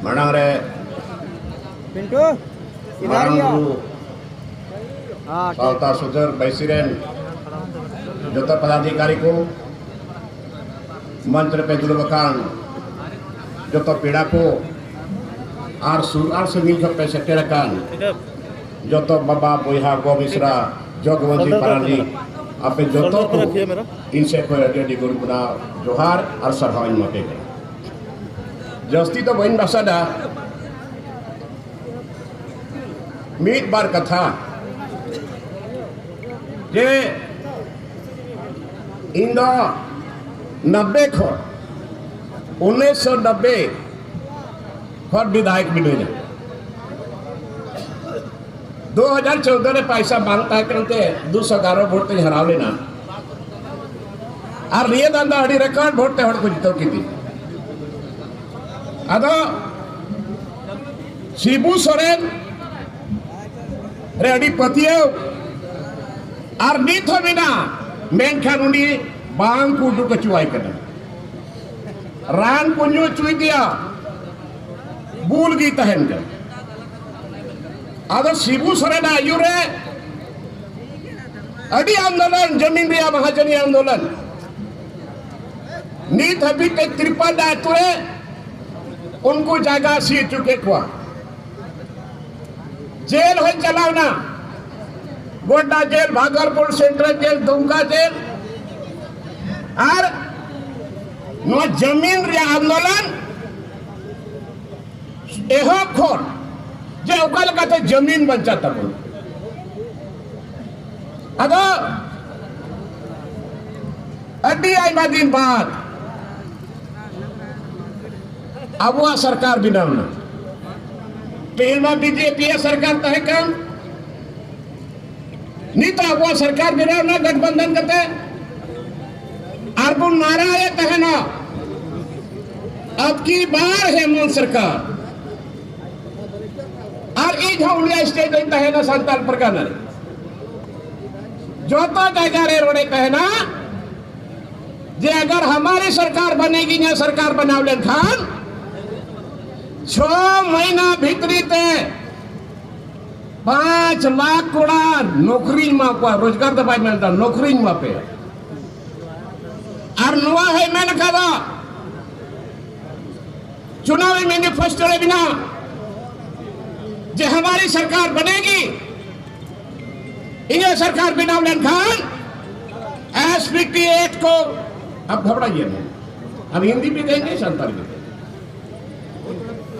Manang re Pintu Marang Salta Suder Presiden Jota Padaधिकारी को मंच पे दुलबकान Jota पीड़ा को आर से मिल पे सेटेरकान Jota बाबा बोहा गोमिश्रा जगवंशी पारानी आपे Jota को इनसे कोई अगर गुरुपुना जोहार और सरहाइन मते जस्ती तो बहन बसादा मीट बार कथा जे इंदो 90 खो 1990 खो विधायक बिलोई 2014 में पैसा मांगता है करते 211 वोट ते हरा लेना और ये दांदा अड़ी रिकॉर्ड वोट ते हड़ को जितो की थी अदो शिबू सोरेन रे अड़ी पतियो और नीत हो बिना मेनखान उनी बांग को उडू कचुआई करना रान पुन्यो चुई दिया भूल गई तहन कर आदो शिबू सोरेन आयुरे अड़ी आंदोलन जमीन रिया महाजनी आंदोलन नीत अभी तक 53 दातुए उनको जगह सी चुके हुआ जेल हो चलावना Godda jail Bhagalpur central jail Dumka jail और नो जमीन रे आंदोलन एहो खोर जे ओकल कहते जमीन बंचा तब अदो अड्डी आई दिन बाद अब वह सरकार बिनावना पहला बीजेपी सरकार तय काम नहीं तो अब वह सरकार बिनावना गठबंधन करते अरबुन नारा है कहना अब की बार हेमंत सरकार और एक उड़िया स्टेट है ना संताल प्रकार जो तो जगह रे रोड़े कहना जे अगर हमारी सरकार बनेगी या सरकार बनावले खान 6 महीना भीतरी ते 5 लाख कोड़ा नौकरी में रोजगार दबाई मिलता नौकरी में पे और नुआ है मैंने कहा चुनावी मैनिफेस्टो रे बिना जे हमारी सरकार बनेगी इन्हें सरकार बिना खान एसपीटी एक्ट को अब घबराइए नहीं अब हिंदी भी देंगे संताल भी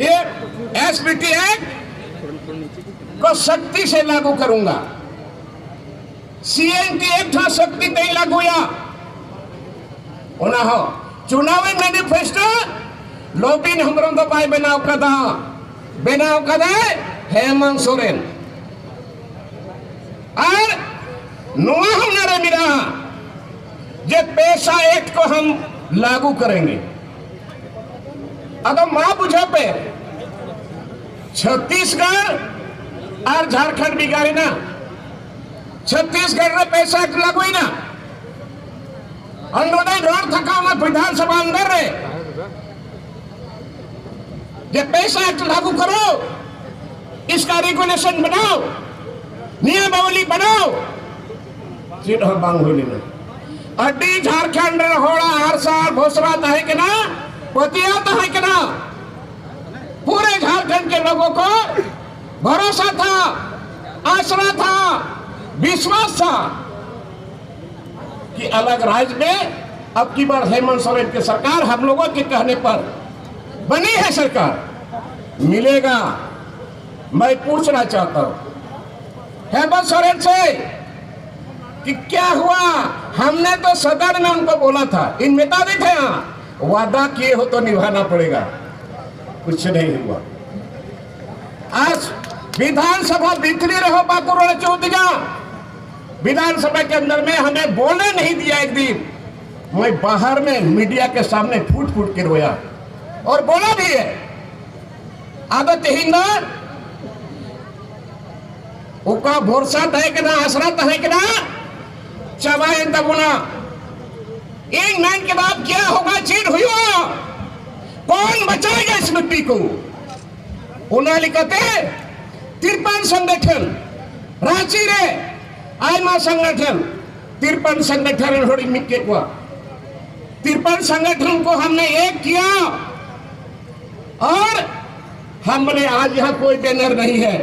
ये एसपीटी एक्ट को सख्ती से लागू करूंगा सीएनटी एक्ट सख्ती नहीं लागू या होना हो चुनावी मैनिफेस्टो लोबिन हमरों तो पाए बनाव कदा हेमंत सोरेन और नुआ हमारे मिला जे पैसा एक्ट को हम लागू करेंगे अगर मां बुझा पे छत्तीसगढ़ और झारखंड बिगाड़ी ना छत्तीसगढ़ में पैसा एक्ट लागू ही ना उन्होंने रोड थका में विधानसभा अंदर रे जे पैसा एक्ट लागू करो इसका रेगुलेशन बनाओ नियमावली बनाओ सीट हो बांग हो लेना अड्डी झारखंड होड़ा हर साल भोसरा है कि ना पोतिया है कि ना पूरे झारखंड के लोगों को भरोसा था आसरा था विश्वास था कि अलग राज्य में अब की बार हेमंत सोरेन की सरकार हम लोगों के कहने पर बनी है सरकार मिलेगा। मैं पूछना चाहता हूं हेमंत सोरेन से कि क्या हुआ हमने तो सदन में उनको बोला था इन नेता भी थे यहाँ वादा किए हो तो निभाना पड़ेगा कुछ नहीं हुआ। आज विधानसभा बिखरी रहो बाकुरोड़ चौधरी विधानसभा के अंदर में हमें बोलने नहीं दिया। एक दिन मैं बाहर में मीडिया के सामने फूट फूट के रोया और बोला भी है आदत हिंदा उका भरोसा तय करना आसरा तय करना चबाए तबुना एक नाइन के बाद क्या होगा चीट हुई हो कौन बचाएगा इस मिट्टी को उन्हें लिखते तिरपन संगठन रांची रे आयमा संगठन तिरपन संगठन थोड़ी मिट्टी को तिरपन संगठन को हमने एक किया और हमने आज यहाँ कोई बैनर नहीं है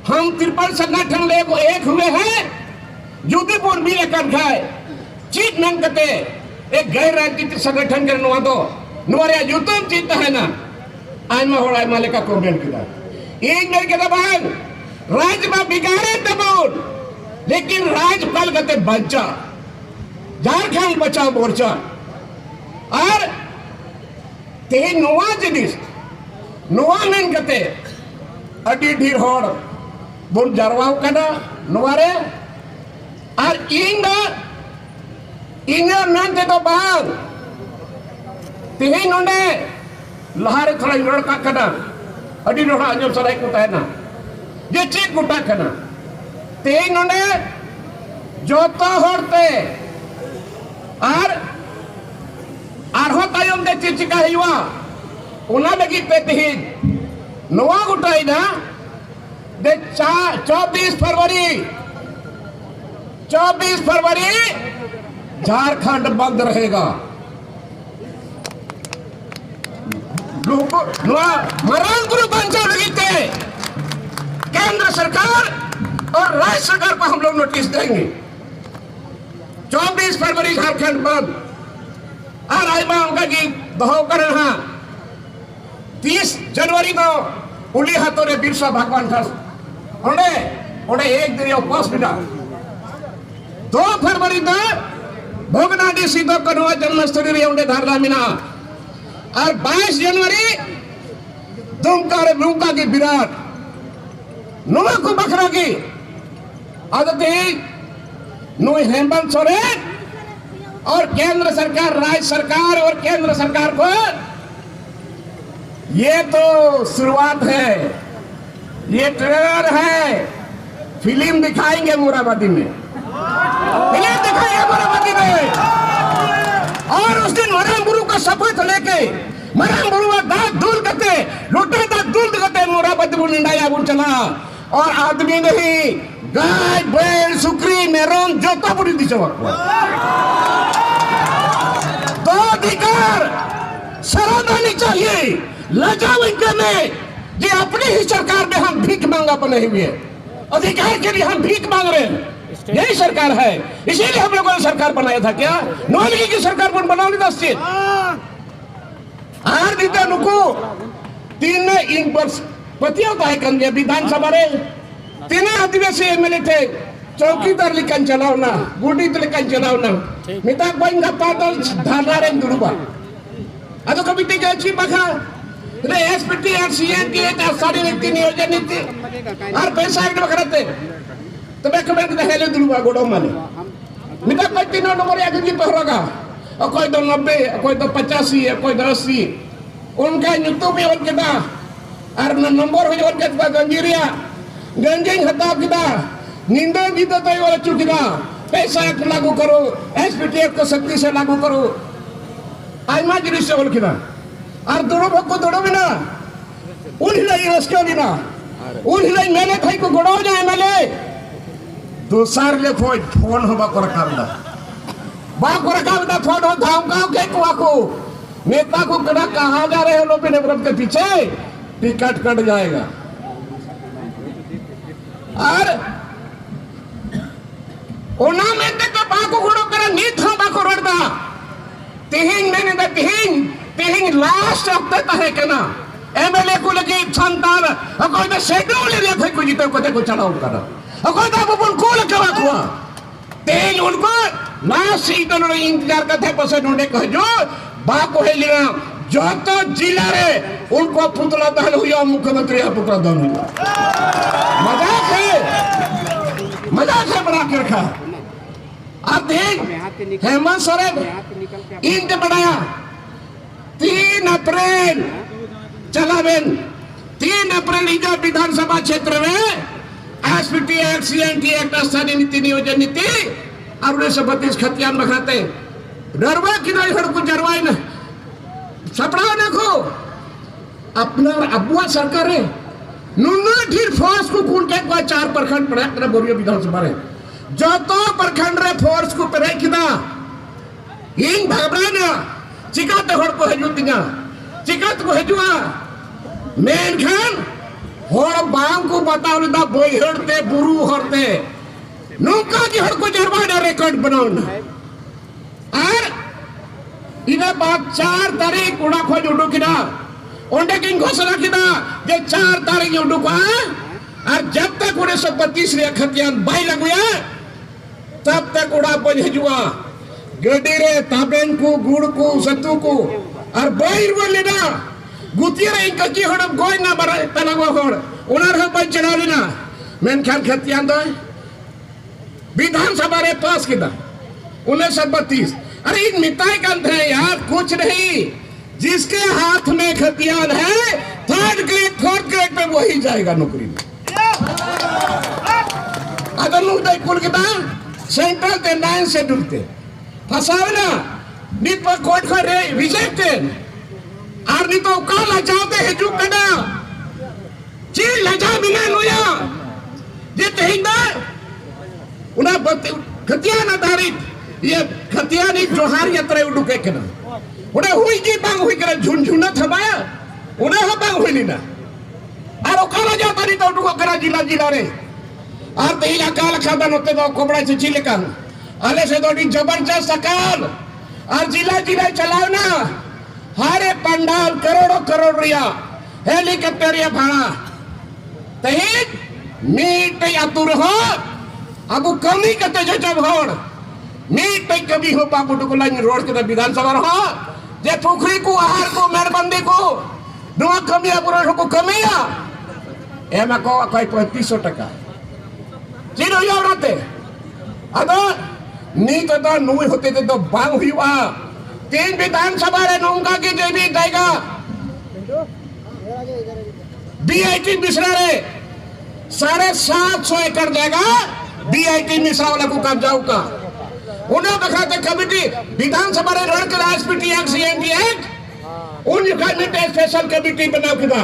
हम तिरपन संगठन ले को एक हुए हैं युद्धपुर भी लेकर खाए चीट नन कते एक गैर राजनीतिक संगठन के नुआ दो नुआरे युद्धम चीत है ना आयमा हो आयमा लेका कमेंट किया एक मेरे के दबान राज में बिगाड़े तबून लेकिन राजपाल कते बच्चा झारखंड बचाओ मोर्चा और ते नुआ जिनिस नुआ नन कते अडी ढीर होड़ बुन जरवाव कना नुआरे और इंगा नंते तो बाग तिही नोंडे लहारे थोड़ा लड़का कना अडी लोड़ा अंजम सराय को तहना ये चीज गुटा कना तिही नोंडे जोतो होड़ते और आरहो तायम दे चिचिका हिवा उना लगी पे तिही नुआ गुटाई ना दे 24 फरवरी झारखंड बंद रहेगा मरान गुरु पंचायत लगी थे केंद्र सरकार और राज्य सरकार को हम लोग नोटिस देंगे 24 फरवरी झारखंड बंद और आयमा उनका की दहो कर रहा 30 जनवरी को उली हाथों ने बिरसा भगवान था उन्हें एक दिन उपवास मिला 2 फरवरी तो भोगनाडी सीधो कनुआ जन्मस्थली रे उन्हें धारला मिना और 22 जनवरी दुमका की विराट नुआ को बखरा की आदत नु हेमंत सोरेन और केंद्र सरकार राज्य सरकार और केंद्र सरकार को ये तो शुरुआत है ये ट्रेलर है फिल्म दिखाएंगे मोराबादी में फिल्म दिखाएंगे मोराबादी में और उस दिन मराम गुरु का शपथ लेके मराम गुरु का दांत दूल करते लुटे दांत दूल करते मोराबादी को निंदाया बुन चला और आदमी नहीं गाय बैल सुकरी मेरोन जोता बुरी दी चवक तो अधिकार सराहना चाहिए लजाओ इनके में ये अपनी ही सरकार में हम भीख मांगा बने हुए अधिकार के लिए हम भीख मांग रहे हैं यही सरकार है इसीलिए हम लोगों ने सरकार बनाया था क्या नौलगी की सरकार पर बनाओ 10 सीट आर दीता नुको 3 इन वर्ष पतिया तो है कंगे विधानसभा रे 3 आदिवासी एमएलए थे चौकीदार लिखन चलाओ ना गुडी तो लिखन चलाओ ना मिता कोई गप्पा तो धारा रे दुरुबा अतो कमिटी के अच्छी बखा रे एसपीटी और सीएम के सारी नीति नियोजन नीति और पैसा एक बखराते तो मैं कमेंट दे हेले दुरुबा गोडो माने मिता कोई 3 नंबर आगे की पहरोगा और कोई तो 90 कोई तो 85 है कोई तो 80 उनका यूट्यूब में उनके दा और नंबर हो उनके दा गंजीरिया गंजिंग हटा किदा निंदा गीता तो वाला चुकिदा पैसा एक लागू करो एसपीटीएफ को सख्ती से लागू करो आज मां जिनिस से बोलकिदा और दोनों भक् को दोनों बिना उन हिलाई रस्क्यों बिना उन हिलाई मैंने भाई को गोड़ो जाए मैंने दूसर ले कोई फोन हो बाको रखावदा फोन हो धामकाओ के कुआको नेता को कड़ा कहाँ जा रहे हो लोग बिना व्रत के पीछे टिकट कट जाएगा और ओना में तो बाको घोड़ो करा नीत हम बाको रोड़दा तिहिंग मैंने दा तिहिंग लास्ट हफ्ते तहे कना एमएलए को लगी संतान कोई तो शेड्यूल एरिया थे को जीते को चलाओ करा कोई तो बुन को लगा हुआ तेल उनको लास्ट सीट उन्होंने इंतजार करते पसे ढूंढे कह जो बाको है लिया जो तो जिला रे उनको पुतला दहन हुआ मुख्यमंत्री पुतला दहन हुआ मजाक है बना के रखा अब देख हेमंत सोरेन इंत बनाया 3 अप्रैल चला बेन 3 अप्रैल इधर विधानसभा क्षेत्र में एसपीटी एक्ट, सीएनटी एक्ट, स्थानीय नीति नियोजन नीति और 1932 खतियान बखाते डरवा कि नहीं हड़ को जरवाई ना सपड़ा देखो अपना अबुआ सरकार है नुना ढीर फोर्स को कूंटे को 4 प्रखंड पड़ा तेरा बोरियो विधानसभा रे जो तो प्रखंड रे फोर्स को पेरे किदा इन भगवान चिकत हड़ को हजुतिगा चिकत को हजुआ मेनखान हड़ बांग को बताओ ना बोइहड़ते बुरु हड़ते नौका की हड़ को जरवाना रिकॉर्ड बनाओ ना और इन्हें बात 4 तारीख उड़ा खोज उड़ो किना उन्हें किन घोषणा किना जे 4 तारीख उड़ो को और जब तक 1932 रे खतियान बाई लगुया तब तक उड़ा बन हजुआ गडी रे ताबेन को गुड़ को सत्तू को और बाई बोले ना गुतिया रे इनका की हड़ गोय ना बरा तलगो हड़ उनार हम बन चला लेना मेनखान खतियान दो विधानसभा रे पास किदा 1932 अरे इन मिताई का अंत है यार कुछ नहीं जिसके हाथ में खतियान है 3rd grade 4th grade pay वही जाएगा नौकरी में अगर लोग देख कुल किता सेंट्रल ते 9 से डूबते फसावना नित पर कोर्ट को रे रिजेक्टेड और नहीं तो काला चाहते हैं चुप करना चील लजा बिना लोया जित हिंदा उन्हें खतियान आधारित ये खतियान एक जोहार यात्रा उड़ुके के ना उन्हें हुई की बांग हुई करे झुनझुना थमाया उन्हें हो बांग हुई ना और ओकाला जाता नहीं तो उड़ुको करा जिला जिला रे और ते इलाका लखादा नोते तो कोबड़ा से चिले का आले से तो जबरदस्त अकाल और जिला जिला चलाओ ना हारे पंडाल करोड़ों करोड़ रिया हेलीकॉप्टर या भाड़ा तही मीट यातुर हो अब कमी कते जब होड़ मीट पे कभी हो बाबू को लाइन रोड के विधानसभा हो जे पोखरी को आहार को मेहरबंदी को दुआ कमिया पुरुष को कमिया एमा को कोई 3500 टका जीरो यावराते अदो नी तो नुई होते तो बांग हुआ 3 विधानसभा रे नूंगा की देवी देगा बीआईटी मिश्रा रे 750 एकड़ देगा बीआईटी मिश्रा वाला को कब्जा होगा उन्हें बखाते कमेटी विधानसभा रे रण के एसपीटी एक्ट सीएनटी एक्ट उन कमेटी स्पेशल कमेटी बनाओ किदा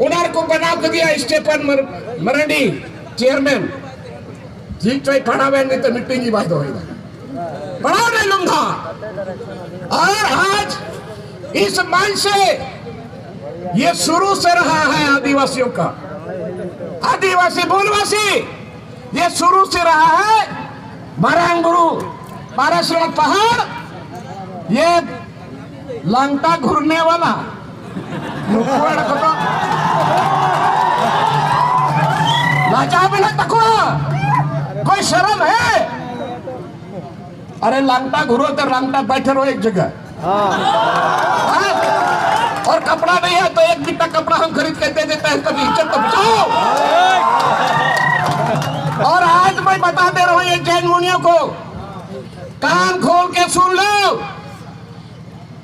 उनार को बनाओ के दिया स्टेफन मरांडी चेयरमैन ठीक तो पढ़ावे नहीं तो मीटिंग की बात होएगा पढ़ाओ नहीं लूंगा और आज इस मंच से ये शुरू से रहा है आदिवासियों का आदिवासी मूलवासी ये शुरू से रहा है बरांगुरु पारसनाथ पहाड़ ये लंका घूरने वाला लाचा बिना तकुआ कोई शर्म है अरे लंका घूरो तो लंका बैठे रहो एक जगह और कपड़ा नहीं है तो 1 बिट्टा कपड़ा हम खरीद के दे देते हैं कभी इज्जत तो बचाओ और आज मैं बता दे रहा हूं ये जैन मुनियों को कान खोल के सुन लो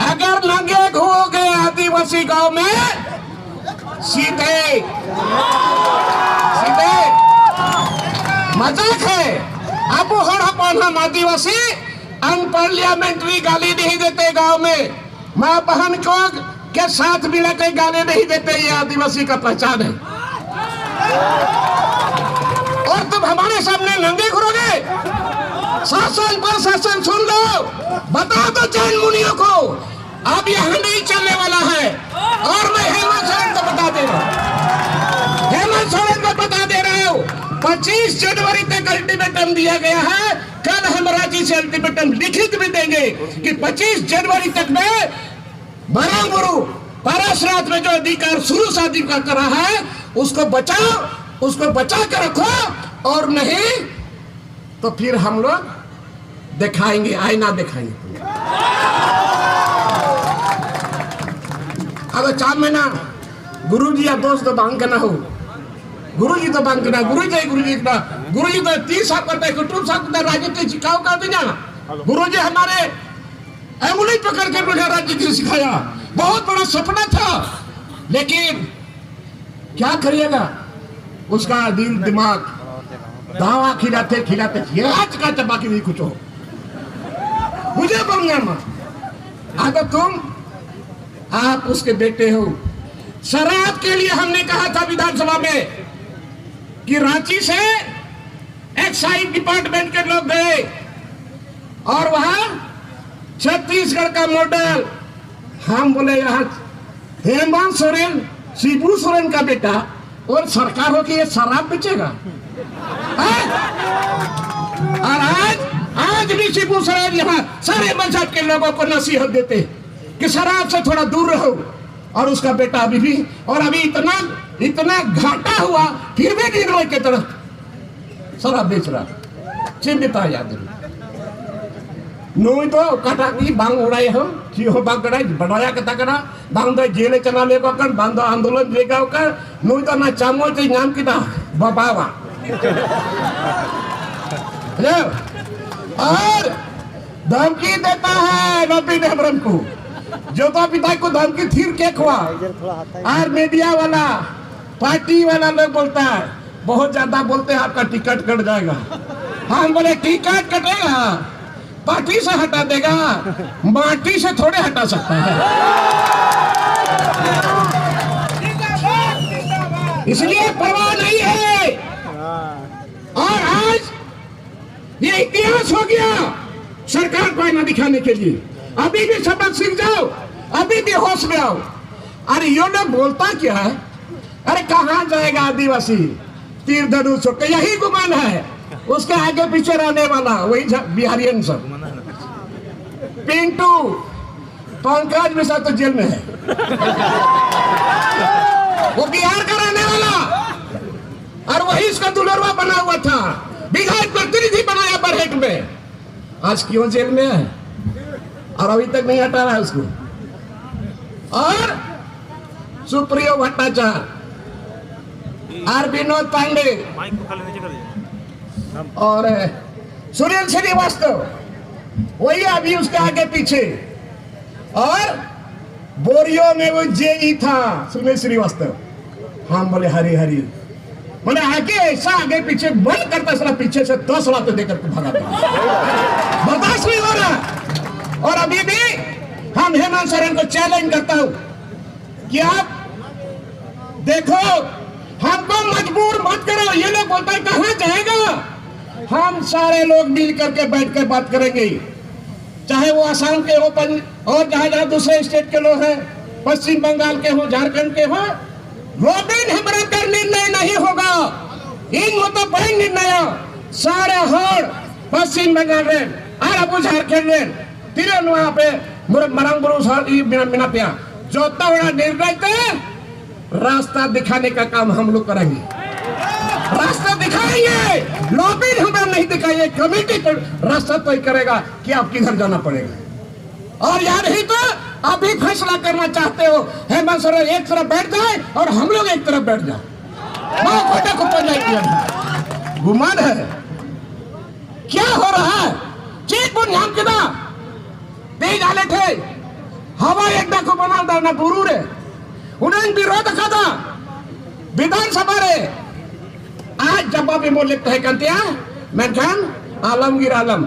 अगर नंगे घूमोगे आदिवासी गांव में सीधे सीधे मजाक है अब हम आदिवासी अनपार्लियामेंट्री गाली नहीं देते गांव में माँ बहन को के साथ मिलकर गाली नहीं देते ये आदिवासी का पहचान है और तुम हमारे सामने नंगे घूरोगे शासन पर शासन सुन लो बता दो जैन मुनियों को अब यहाँ नहीं चलने वाला है और मैं हेमंत सोरेन को बता दे रहा हूँ हेमंत सोरेन को बता दे रहा हूँ 25 जनवरी तक अल्टीमेटम दिया गया है कल हम रांची से अल्टीमेटम लिखित भी देंगे कि 25 जनवरी तक में बरांगुरु पारसनाथ में जो अधिकार शुरू से अधिकार कर रहा है उसको बचाओ उसको बचा कर रखो और नहीं तो फिर हम लोग दिखाएंगे आईना दिखाएंगे अगर 4 महीना गुरुजी या दोस्त तो बांग करना हो गुरुजी तो बांग करना गुरुजी तो 30 साल करता है कुटुंब साल करता है राजनीति सिखाओ कर देना गुरुजी हमारे एंगुली पकड़ के मुझे राजनीति सिखाया बहुत बड़ा सपना था लेकिन क्या करिएगा उसका दिल दिमाग दावा खिलाते खिलाते आज का चबा की नहीं कुछ हो मुझे बोलना मत। अगर तुम आप उसके बेटे हो। शराब के लिए हमने कहा था विधानसभा में कि रांची से एक्साइज डिपार्टमेंट के लोग गए और वहां छत्तीसगढ़ का मॉडल, हम बोले यहाँ हेमंत सोरेन शिबू सोरेन का बेटा और सरकार हो कि ये शराब बेचेगा। और आज भी शिबू सोरेन यहाँ सारे मजहब के लोगों को नसीहत देते कि शराब से थोड़ा दूर रहो, और उसका बेटा अभी भी, और अभी इतना घाटा हुआ फिर भी निर्णय की तरफ शराब बेच रहा। चिंता याद नोई तो काटा की बांग उड़ाए हो कि हो बांग कड़ाई बढ़ाया कता करा बांग दो जेल चला ले को कर बांग दो आंदोलन लेगा कर नोई तो ना चामो ते नाम की ना बाबा और धमकी देता है रवि हेम्ब्रम को, जोता पिता को धमकी थीर के खुआ, और मीडिया वाला पार्टी वाला लोग बोलता है बहुत ज्यादा बोलते हैं आपका टिकट कट जाएगा। हम बोले टिकट कटेगा पार्टी से हटा देगा, माटी से थोड़े हटा सकता है। इसलिए परवाह नहीं है। और आज ये इतिहास हो गया सरकार को आईना दिखाने के लिए। अभी भी सबक सीख जाओ, अभी भी होश में आओ। अरे ये लोग बोलता क्या है, अरे कहाँ जाएगा आदिवासी तीर धनुष छोड़, यही गुमान है उसके आगे पीछे रहने वाला वही बिहारियन सब। पिंटू पंकज मिश्रा तो जेल में है, वो बिहार का रहने वाला, और वही इसका दुलरवा बना हुआ था, विधायक प्रतिनिधि बनाया बरहेट में। आज क्यों जेल में है और अभी तक नहीं हटा रहा है उसको। और सुप्रियो भट्टाचार्य और विनोद पांडे और सुनील श्रीवास्तव वही अभी उसके आगे पीछे, और बोरियो में वो जेई था सुनील श्रीवास्तव। हम बोले हरी हरी, बोले आगे ऐसा आगे पीछे बंद करता सला पीछे से 10 लात देकर के भगा बर्दाश्त नहीं हो रहा। और अभी भी हम हेमंत सोरेन को चैलेंज करता हूं कि आप देखो हमको मजबूर मत करो। ये लोग बोलता है कहां जाएगा, हम सारे लोग मिल करके बैठ कर बात करेंगे, चाहे वो आसाम के हो और जहां जहां दूसरे स्टेट के लोग हैं, पश्चिम बंगाल के हो, झारखंड के हो। रॉबिन हेम्ब्रम का निर्णय नहीं होगा, इन महत्वपूर्ण निर्णय सारे हर पश्चिम बंगाल रे और अब झारखंड रे तिरन वहां पे मरंग बुरु मिनापिया जो बड़ा निर्णय थे, रास्ता दिखाने का काम हम लोग करेंगे। रास्ता दिखाएंगे, रॉबिन हेम्ब्रम नहीं दिखाएंगे, कमेटी पर रास्ता तय करेगा कि आप किधर जाना पड़ेगा। और यार ही तो अभी फैसला करना चाहते हो हेमंत सोरेन एक तरफ बैठ जाए और हम लोग एक तरफ बैठ जाए, गुमान है। क्या हो रहा है चीज नाम के ना तेज आले थे हवा एक को बना ना गुरु रे उन्हें विरोध था विधानसभा रे। आज जवाब में बोले तय करते हैं मेनखान आलमगीर आलम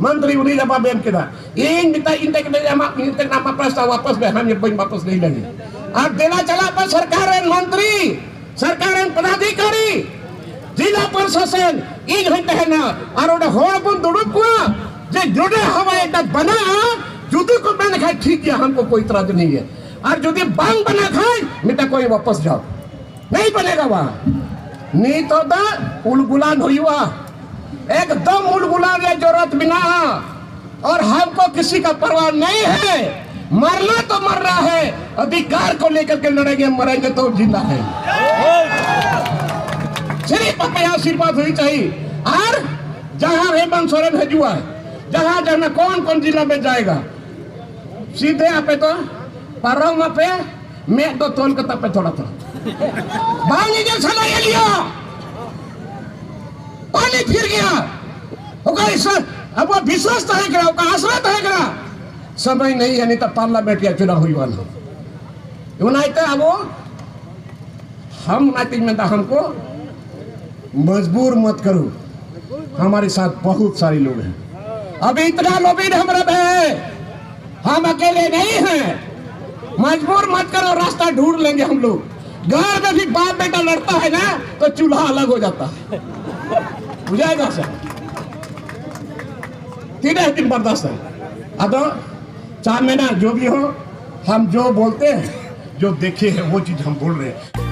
मंत्री उन्हीं जवाब में किया इन मिता इंतक नामा प्रस्ताव वापस में हम ये वापस नहीं लेंगे। अब देना चला पर सरकार मंत्री सरकार पदाधिकारी जिला प्रशासन इन घंटे है ना और होड़ बुन दुड़ुक हुआ जे जुड़े हवा एक बना जुदी को मैंने कहा ठीक है हमको कोई इतराज नहीं है, और जुदी बांग बना खाए मिटा कोई वापस जाओ नहीं बनेगा वहां नहीं तो उलगुलान हुई हुआ एकदम उलगुलान है जरूरत बिना। और हमको किसी का परवाह नहीं है, मरना तो मर रहा है, अधिकार को लेकर के लड़ेंगे, मरेंगे तो जिंदा है। सिर्फ आशीर्वाद होनी चाहिए। और जहां हेमंत सोरेन भेजुआ है जहां जहां कौन कौन जिला में जाएगा सीधे आप तो पर पे मैं तो तोल कता पे थोड़ा थोड़ा बांगी जैसा लगा लिया पानी फिर गया होगा इस अब वो विश्वास तो है करा आश्रय तो है करा समय नहीं है नहीं तो पार्लियामेंट या चुनाव हुई वाला यूनाइटेड अब हम यूनाइटेड में हमको मजबूर मत करो, हमारे साथ बहुत सारे लोग हैं। अभी इतना लोबिन हमरा है, हम अकेले नहीं हैं। मजबूर मत करो, रास्ता ढूंढ लेंगे हम लोग। घर में भी बाप बेटा लड़ता है ना तो चूल्हा अलग हो जाता है, बुझाएगा सर। 3 दिन बर्दाश्त है। अदो 4 महीना जो भी हो, हम जो बोलते हैं, जो देखे हैं वो चीज हम बोल रहे हैं।